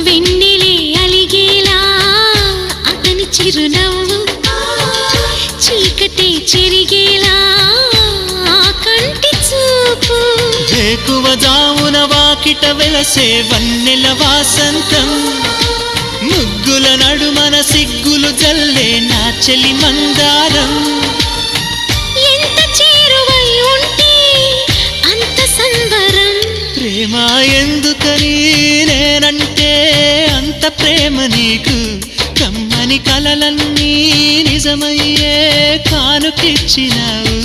వెన్నెలే అలిగేలా అతని చిరునవ్వు, చీకటే చెరిగేలా ఆ కంటి చూపు. వేకువజామున వాకిట వెలసే వన్నెల వాసంతం, ముగ్గుల నడుమన సిగ్గులు జల్లే నా చెలి మందారం. ఎంత చేరువై ఉంటే అంత సంబరం, ప్రేమ ఎందుకని నేనంటే అంత ప్రేమ నీకు, కమ్మని కలలన్నీ నిజమయ్యే కానుకిచ్చినావు.